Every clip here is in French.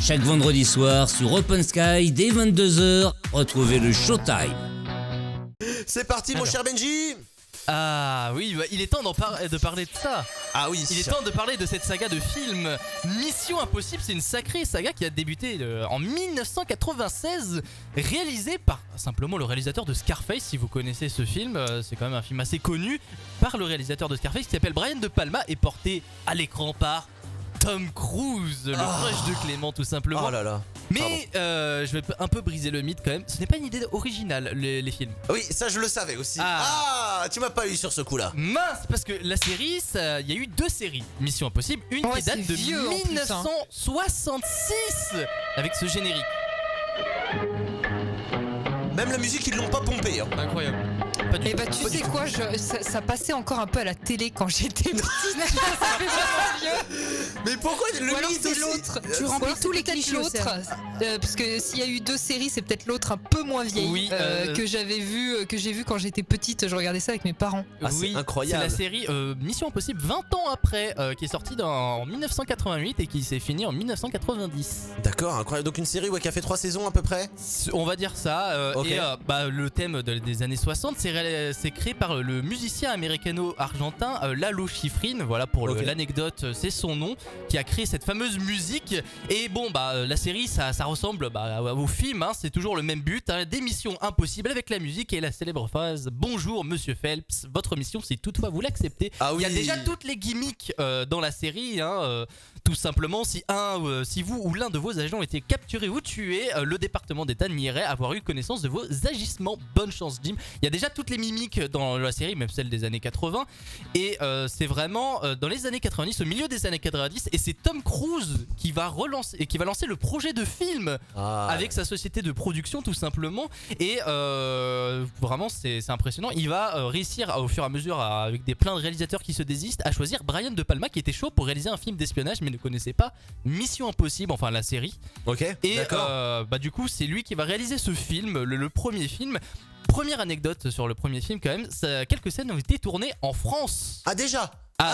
Chaque vendredi soir sur Open Sky, dès 22h, retrouvez le Showtime. C'est parti mon cher Benji. Ah oui, bah, il est temps de parler de ça. Ah oui. Il est temps de parler de cette saga de films. Mission Impossible, c'est une sacrée saga qui a débuté en 1996, réalisée par simplement le réalisateur de Scarface. Si vous connaissez ce film, c'est quand même un film assez connu par le réalisateur de Scarface qui s'appelle Brian De Palma et porté à l'écran par Tom Cruise, le crush de Clément tout simplement. Oh là là. Mais je vais un peu briser le mythe quand même. Ce n'est pas une idée originale les films. Oui, ça je le savais aussi. Ah, tu m'as pas eu sur ce coup-là. Mince, parce que la série, il y a eu deux séries Mission Impossible, une qui date de 1966 avec ce générique. Même la musique ils l'ont pas pompé hein. Incroyable. Et bah tu sais quoi, ça passait encore un peu à la télé quand j'étais petite. Ça fait vraiment vieux. Mais pourquoi le Ou alors mythe c'est aussi l'autre. Tu remplis tous les peut-être clichés, l'autre. Parce que s'il y a eu deux séries, c'est peut-être l'autre un peu moins vieille. Oui, que j'ai vu quand j'étais petite. Je regardais ça avec mes parents. Ah, c'est Oui, incroyable. c'est la série Mission Impossible 20 ans après, qui est sortie en 1988 et qui s'est finie en 1990. D'accord, incroyable. Donc une série qui a fait 3 saisons à peu près. On va dire ça. Ok. Et le thème des années 60, c'est créé par le musicien américano-argentin Lalo Schifrin. Voilà pour l'anecdote, c'est son nom, qui a créé cette fameuse musique. Et bon, la série, ça ressemble au film, hein, c'est toujours le même but, hein, des missions impossibles avec la musique et la célèbre phrase « Bonjour Monsieur Phelps, votre mission si toutefois vous l'acceptez ». Ah oui. Il y a déjà toutes les gimmicks dans la série, hein, tout simplement, si vous ou l'un de vos agents était capturé ou tué, le département d'État nierait avoir eu connaissance de vos agissements. Bonne chance Jim. Il y a déjà toutes les mimiques dans la série, même celle des années 80. Et c'est vraiment dans les années 90, au milieu des années 90, et c'est Tom Cruise qui va lancer le projet de film avec sa société de production tout simplement. Et vraiment c'est impressionnant. Il va réussir au fur et à mesure, avec plein de réalisateurs qui se désistent, à choisir Brian De Palma qui était chaud pour réaliser un film d'espionnage mais ne connaissait pas Mission Impossible, enfin la série. Ok. Et d'accord. du coup c'est lui qui va réaliser ce film, le premier film. Première anecdote sur le premier film quand même, quelques scènes ont été tournées en France. Ah déjà.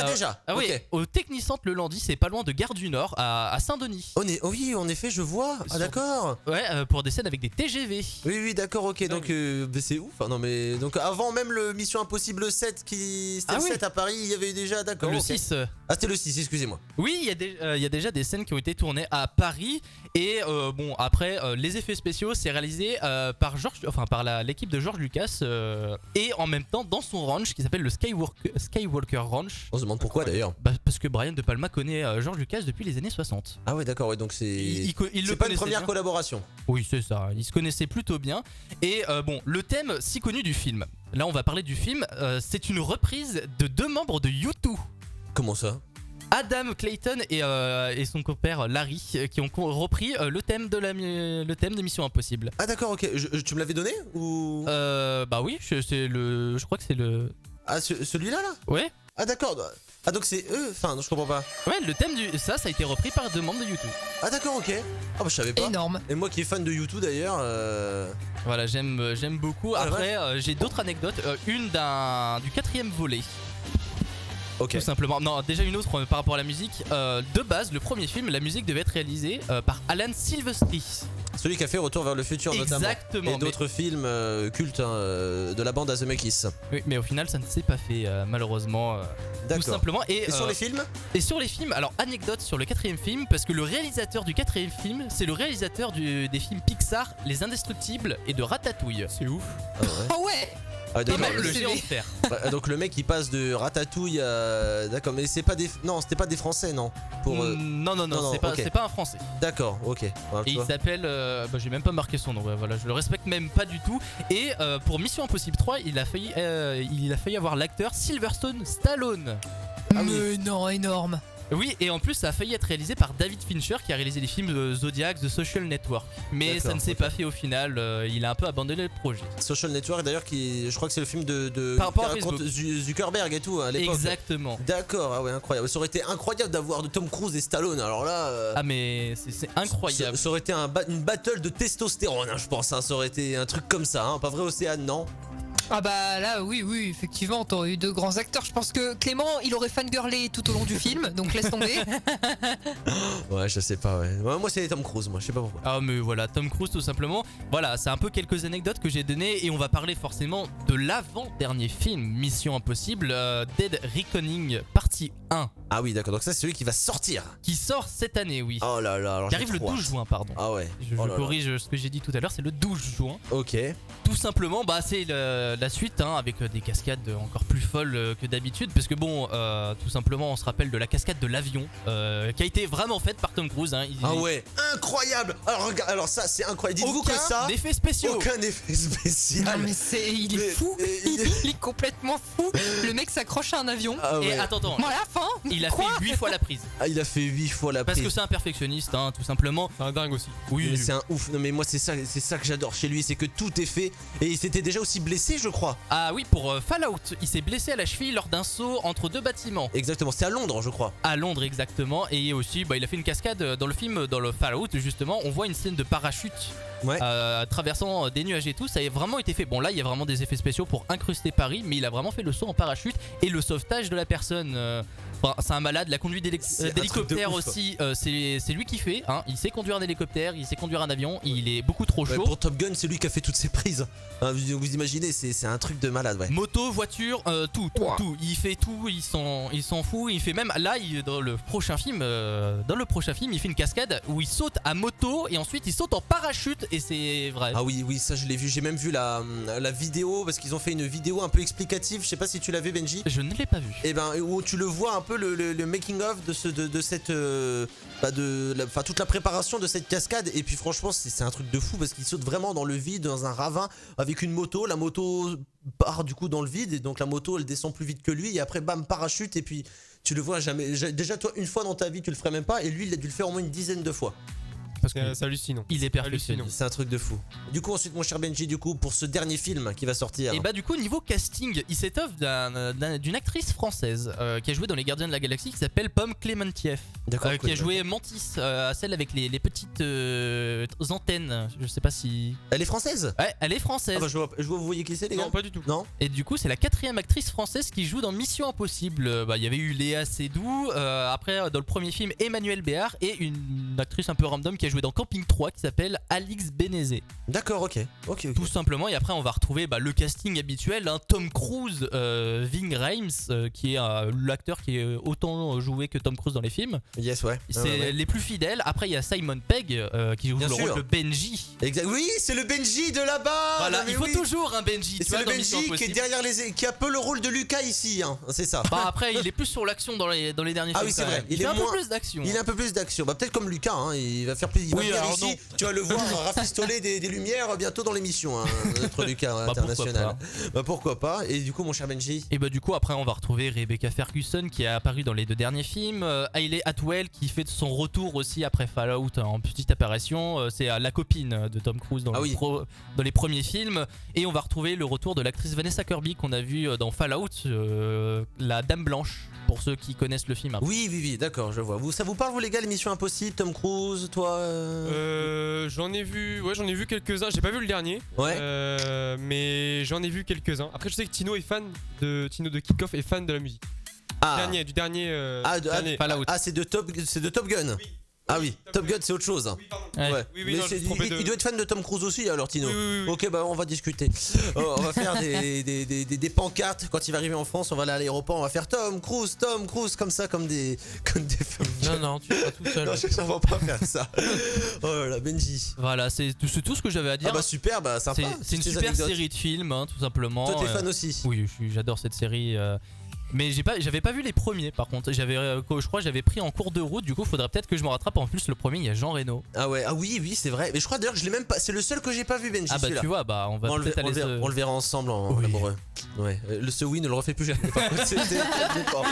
Déjà. Ah oui, ok. au Technicentre le Landy, c'est pas loin de Gare du Nord, à Saint-Denis. Oui, en effet, je vois. Ah d'accord. Ouais, pour des scènes avec des TGV. Oui, d'accord, ok. Donc c'est ouf. Non mais donc avant même le Mission Impossible 7 c'était le 7 à Paris, il y avait déjà d'accord. Le ok. 6. Ah c'était le 6, excusez-moi. Oui, il y a déjà des scènes qui ont été tournées à Paris. Et après, les effets spéciaux, c'est réalisé par l'équipe de George Lucas. Et en même temps, dans son ranch qui s'appelle le Skywalker Ranch. On se demande pourquoi d'ailleurs. Parce que Brian De Palma connaît George Lucas depuis les années 60. Ah ouais, d'accord, ouais, donc c'est C'est pas une première collaboration. Oui, c'est ça, ils se connaissaient plutôt bien. Et le thème si connu du film, là on va parler du film, c'est une reprise de deux membres de U2. Comment ça? Adam Clayton et son compère Larry qui ont repris le thème de Mission Impossible. Ah d'accord, ok. Tu me l'avais donné ou? Oui, je crois que c'est le... Ah celui-là là? Ouais. Ah d'accord. Ah donc c'est eux, enfin non, je comprends pas. Ouais, le thème ça a été repris par deux membres de U2. Ah d'accord, ok. Ah je savais pas. Énorme. Et moi qui est fan de U2 d'ailleurs. Voilà, j'aime beaucoup. Après j'ai d'autres anecdotes, une du 4e volet. Ok. Tout simplement. Non, déjà une autre par rapport à la musique. De base, le premier film, la musique devait être réalisée par Alan Silvestri. Celui qui a fait Retour vers le futur notamment. Exactement. Et d'autres films cultes de la bande à Zemeckis. Oui, mais au final, ça ne s'est pas fait malheureusement. Tout simplement. Et sur les films? Et sur les films, alors anecdote sur le 4e film, parce que le réalisateur du 4e film, c'est le réalisateur des films Pixar, Les Indestructibles et de Ratatouille. C'est ouf. Ah ouais. Ah, et même le géant de fer. Donc le mec il passe de Ratatouille à... D'accord, mais c'est pas des... Non, c'était pas des Français, non Non, c'est pas un Français. D'accord, ok. Voilà, et il s'appelle... j'ai même pas marqué son nom, voilà, je le respecte même pas du tout. Et pour Mission Impossible 3, il a failli avoir l'acteur Sylvester Stallone. Mais non, énorme. Oui, et en plus ça a failli être réalisé par David Fincher qui a réalisé les films Zodiac, The Social Network. Mais ça ne s'est pas fait au final, il a un peu abandonné le projet. Social Network d'ailleurs, je crois que c'est le film par rapport à Zuckerberg et tout à l'époque. Exactement. D'accord, ah ouais, incroyable. Ça aurait été incroyable d'avoir de Tom Cruise et Stallone, alors là... Ah mais c'est incroyable. Ça aurait été une battle de testostérone, hein, je pense, hein. Ça aurait été un truc comme ça, hein. Pas vrai Océane, non? Ah bah là, oui, effectivement, t'aurais eu 2 grands acteurs. Je pense que Clément, il aurait fangirlé tout au long du film, donc laisse tomber. Ouais, je sais pas, ouais. Moi, c'est Tom Cruise, moi, je sais pas pourquoi. Ah mais voilà, Tom Cruise tout simplement. Voilà, c'est un peu quelques anecdotes que j'ai données et on va parler forcément de l'avant-dernier film Mission Impossible, Dead Reckoning partie 1. Ah oui, d'accord, donc ça, c'est celui qui va sortir. Qui sort cette année, oui. Oh là là, alors Qui arrive le 12 juin, pardon. Ah ouais. Je corrige ce que j'ai dit tout à l'heure, c'est le 12 juin. Ok. Tout simplement, bah c'est la suite avec des cascades encore plus folles que d'habitude, parce que bon, tout simplement, on se rappelle de la cascade de l'avion qui a été vraiment faite par Tom Cruise. Ah ouais, incroyable. Alors regarde, alors ça c'est incroyable. Dites-vous que ça, effets spéciaux. aucun effet spécial. Non mais il est fou, il est complètement fou. Le mec s'accroche à un avion. Ah ouais. Et attends, Bon, à la fin, il a quoi fait 8 fois la prise. Ah, il a fait 8 fois la Parce prise. que c'est un perfectionniste, tout simplement. C'est un dingue aussi. Oui, Mais c'est un ouf. Non mais moi c'est ça que j'adore chez lui, c'est que tout est fait. Et il s'était déjà aussi blessé, je crois. Ah oui, pour Fallout, il s'est blessé à la cheville lors d'un saut entre 2 bâtiments. Exactement, c'est à Londres, je crois. À Londres exactement, et aussi il a fait une cascade dans le film, dans le Fallout justement, on voit une scène de parachute Ouais. traversant des nuages et tout, ça a vraiment été fait. Bon là il y a vraiment des effets spéciaux pour incruster Paris, mais il a vraiment fait le saut en parachute et le sauvetage de la personne. Enfin, c'est un malade, la conduite d'hélicoptère aussi, c'est lui qui fait. Il sait conduire un hélicoptère, il sait conduire un avion, il est beaucoup trop chaud. Pour Top Gun, c'est lui qui a fait toutes ses prises. Vous imaginez, c'est un truc de malade, ouais. Moto, voiture, tout. Il fait tout, il s'en fout. Il fait même là, dans le prochain film, il fait une cascade où il saute à moto et ensuite il saute en parachute et c'est vrai. Ah oui, ça je l'ai vu. J'ai même vu la vidéo parce qu'ils ont fait une vidéo un peu explicative. Je sais pas si tu l'as vu, Benji. Je ne l'ai pas vu. Et ben où tu le vois un peu le making of de cette toute la préparation de cette cascade. Et puis franchement c'est un truc de fou parce qu'il saute vraiment dans le vide, dans un ravin avec une moto. La moto part du coup dans le vide et donc la moto elle descend plus vite que lui et après bam, parachute et puis tu le vois jamais. Déjà toi une fois dans ta vie tu le ferais même pas et lui il a dû le faire au moins une dizaine de fois. Parce que C'est hallucinant. il est perfectionniste. C'est un truc de fou. Du coup ensuite mon cher Benji, du coup pour ce dernier film qui va sortir. Et bah du coup niveau casting, il s'étoffe d'une actrice française qui a joué dans Les Gardiens de la Galaxie qui s'appelle Pomme Clémentieff. D'accord. Qui a joué Mantis, celle avec les petites antennes. Je sais pas si. Elle est française. Ouais, elle est française. Ah bah je vois, vous voyez qui c'est les gars. Non, pas du tout. Non. Et du coup, c'est la 4e actrice française qui joue dans Mission Impossible. Il y avait eu Léa Seydoux, après dans le premier film Emmanuel Béard et une actrice un peu random qui a joué dans Camping 3 qui s'appelle Alix Bénézé. D'accord, ok. Tout simplement. Et après, on va retrouver le casting habituel, Tom Cruise, Ving Rhames, qui est l'acteur qui est autant joué que Tom Cruise dans les films. Yes, ouais. C'est les plus fidèles. Après, il y a Simon Pegg qui joue Bien le sûr. rôle de Benji. Exact. Oui, c'est le Benji de là-bas. Voilà, Non, mais il faut oui. toujours un Benji. Et Tu c'est vois, le dans Mission Benji qui est Impossible. derrière qui a un peu le rôle de Lucas ici, c'est ça. Bah après, il est plus sur l'action dans les derniers Ah films. oui, c'est quand vrai. même. Il Il fait est un moins- peu plus d'action. Il a un peu plus d'action. Bah peut-être comme Lucas, il va faire plus. Il va Oui, venir alors ici. non. Tu vas le voir rafistoler des lumières bientôt dans l'émission, notre Lucas Bah, international. Bah pourquoi pas. Et du coup, mon cher Benji. Et bah du coup après on va retrouver Rebecca Ferguson qui a apparu dans les 2 derniers films, Hayley Atwell qui fait son retour aussi après Fallout en petite apparition, c'est la copine de Tom Cruise dans, Ah oui. dans les premiers films, et on va retrouver le retour de l'actrice Vanessa Kirby qu'on a vu dans Fallout, la Dame Blanche pour ceux qui connaissent le film. un peu. Oui, d'accord, je vois. Ça vous parle, vous les gars, l'émission Impossible, Tom Cruise, toi J'en ai vu quelques-uns. J'ai pas vu le dernier. Ouais. Mais j'en ai vu quelques-uns. Après, je sais que Tino de Kickoff est fan de la musique. Du dernier. Fallout. Ah, c'est de Top Gun. Ah oui, Top Gun c'est autre chose. Ouais. Oui, Mais non, je me suis trompé il doit être fan de Tom Cruise aussi alors Tino. Oui. Ok, bah on va discuter. On va faire des pancartes quand il va arriver en France. On va aller à l'aéroport, on va faire Tom Cruise comme ça, comme des Non, tu es pas tout seul. Non, on va pas faire ça. Oh là là, Benji. Voilà, c'est tout ce que j'avais à dire. Ah bah super, bah sympa. C'est une Ces super anecdotes. série de films, tout simplement. Toi t'es fan aussi. Oui, j'adore cette série. Mais j'avais pas vu les premiers par contre. Je crois que j'avais pris en cours de route. Du coup, faudrait peut-être que je me rattrape. En plus, le premier, il y a Jean Reno. Ah ouais, oui, c'est vrai. Mais je crois d'ailleurs que je l'ai même pas. C'est le seul que j'ai pas vu, Benji. Ah bah celui-là. tu vois, on va peut-être aller se... on le verra ensemble en Oui. amoureux. Ouais. Ce oui ne le refait plus jamais. Par contre, c'était fort.